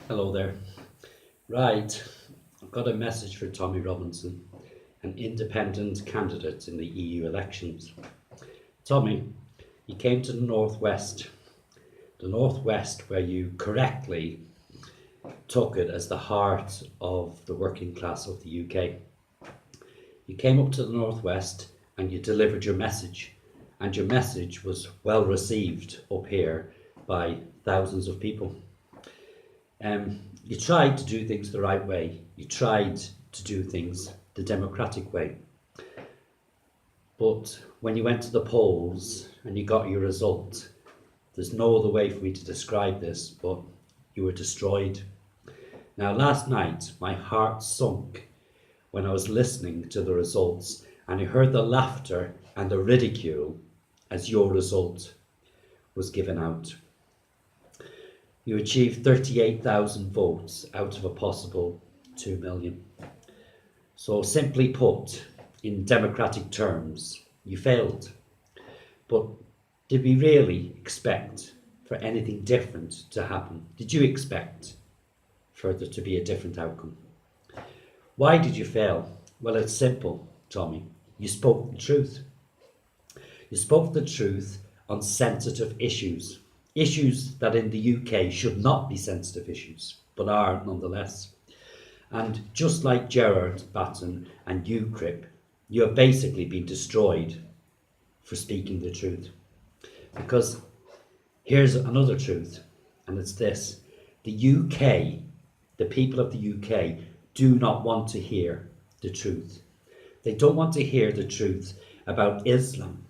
Hello there. Right, I've got a message for Tommy Robinson, an independent candidate in the EU elections. Tommy, you came to the Northwest where you correctly took it as the heart of the working class of the UK. You came up to the Northwest and you delivered your message, and your message was well received up here by thousands of people. You tried to do things the right way. You tried to do things the democratic way. But when you went to the polls and you got your result, there's no other way for me to describe this, but you were destroyed. Now, last night, my heart sunk when I was listening to the results and I heard the laughter and the ridicule as your result was given out. You achieved 38,000 votes out of a possible 2 million. So, simply put, in democratic terms, you failed. But did we really expect for anything different to happen? Did you expect for there to be a different outcome? Why did you fail? Well, it's simple, Tommy. You spoke the truth. You spoke the truth on sensitive issues. Issues that in the UK should not be sensitive issues, but are nonetheless. And just like Gerard Batten and UKIP, you have basically been destroyed for speaking the truth. Because here's another truth, and it's this: the UK, the people of the UK, do not want to hear the truth. They don't want to hear the truth about Islam,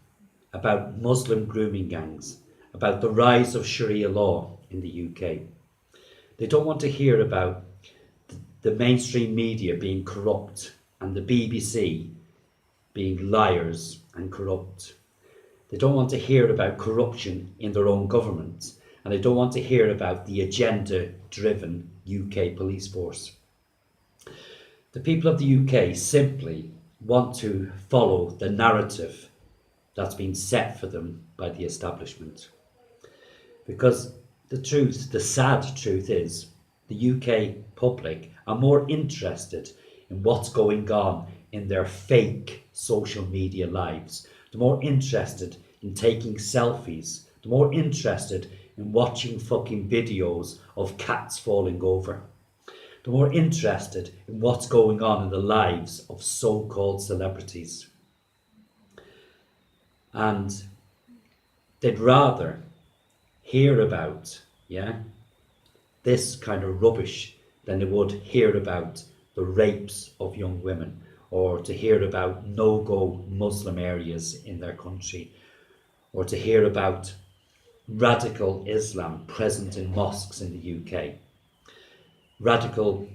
about Muslim grooming gangs, about the rise of Sharia law in the UK. They don't want to hear about the mainstream media being corrupt and the BBC being liars and corrupt. They don't want to hear about corruption in their own government, and they don't want to hear about the agenda-driven UK police force. The people of the UK simply want to follow the narrative that's been set for them by the establishment. Because the truth, the sad truth is, the UK public are more interested in what's going on in their fake social media lives. They're more interested in taking selfies. They're more interested in watching fucking videos of cats falling over. They're more interested in what's going on in the lives of so-called celebrities. And they'd rather hear about, this kind of rubbish than they would hear about the rapes of young women, or to hear about no-go Muslim areas in their country, or to hear about radical Islam present in mosques in the UK, radical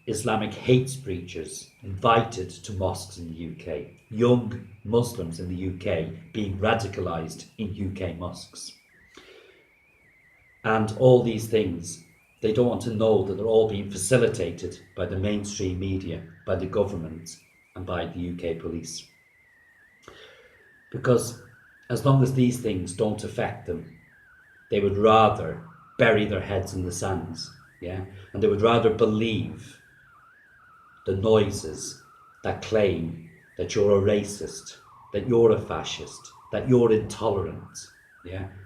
Islamic hate preachers invited to mosques in the UK, young Muslims in the UK being radicalised in UK mosques. And all these things, they don't want to know that they're all being facilitated by the mainstream media, by the government, and by the UK police. Because as long as these things don't affect them, they would rather bury their heads in the sands, and they would rather believe the noises that claim that you're a racist, that you're a fascist, that you're intolerant,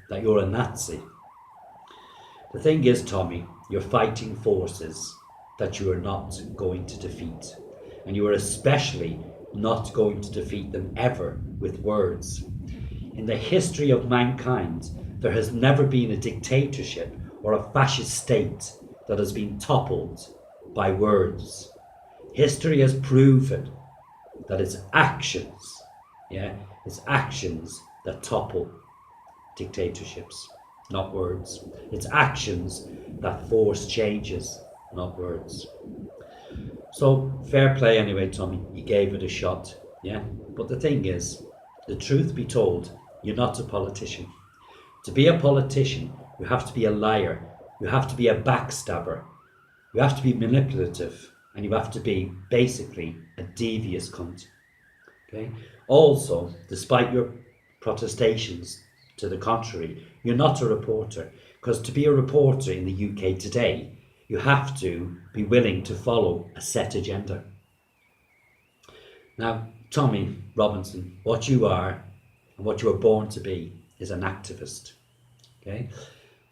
that you're a Nazi. The thing is, Tommy, you're fighting forces that you are not going to defeat. And you are especially not going to defeat them ever with words. In the history of mankind, there has never been a dictatorship or a fascist state that has been toppled by words. History has proven that it's actions, it's actions that topple dictatorships, not words. It's actions that force changes, not words. So fair play anyway, Tommy. You gave it a shot, But the thing is, the truth be told, you're not a politician. To be a politician, you have to be a liar. You have to be a backstabber. You have to be manipulative, and you have to be basically a devious cunt. Okay. Also, despite your protestations to the contrary, you're not a reporter, because to be a reporter in the UK today, You have to be willing to follow a set agenda. Now, Tommy Robinson, what you are and what you were born to be is an activist. Okay?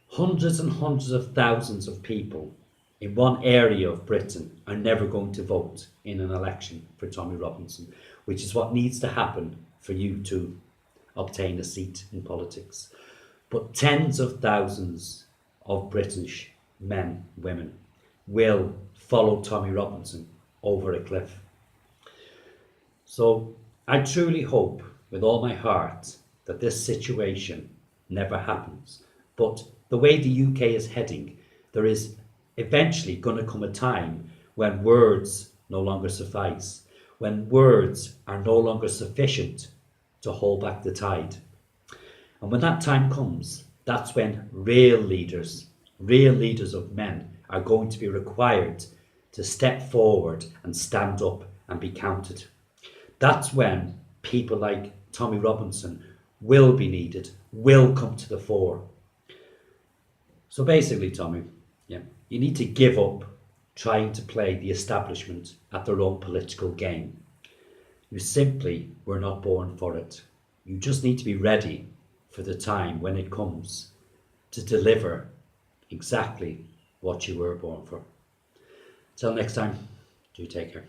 Hundreds and hundreds of thousands of people in one area of Britain are never going to vote in an election for Tommy Robinson, which is what needs to happen for you to obtain a seat in politics. But tens of thousands of British men, women, will follow Tommy Robinson over a cliff. So I truly hope with all my heart that this situation never happens. But the way the UK is heading, there is eventually going to come a time when words no longer suffice, when words are no longer sufficient to hold back the tide. And when that time comes, that's when real leaders of men are going to be required to step forward and stand up and be counted. That's when people like Tommy Robinson will be needed, will come to the fore. So basically, Tommy, you need to give up trying to play the establishment at their own political game. You simply were not born for it. You just need to be ready for the time when it comes to deliver exactly what you were born for. Till next time, do take care.